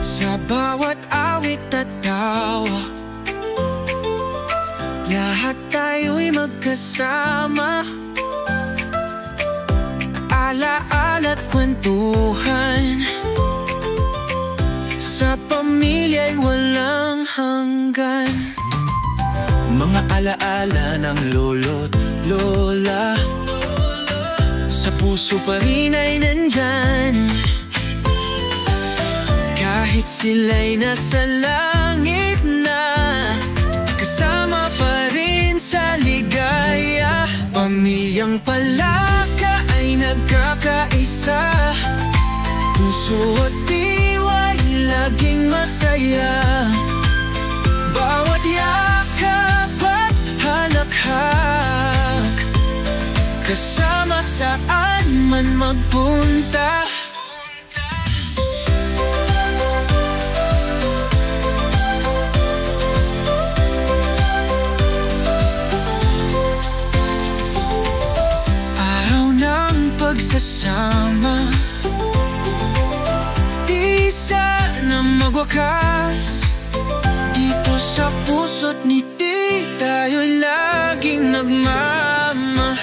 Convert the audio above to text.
Sa bawat awit at tawa, lahat tayo'y magkasama. Alaala't kwentuhan, sa pamilya'y walang hanggan. Mga alaala ng lolo't lola, sa puso pa rin ay nandyan. Kahit sila'y nasa langit na, kasama pa rin sa ligaya. Pamilyang Palaka ay nagkakaisa, puso at diwa'y laging masaya. Bawat yakap at halakhak, kasama saan man magpunta. Pagsasama, di sana magwakas. Dito sa puso't ngiti, tayo'y laging nagmamahal.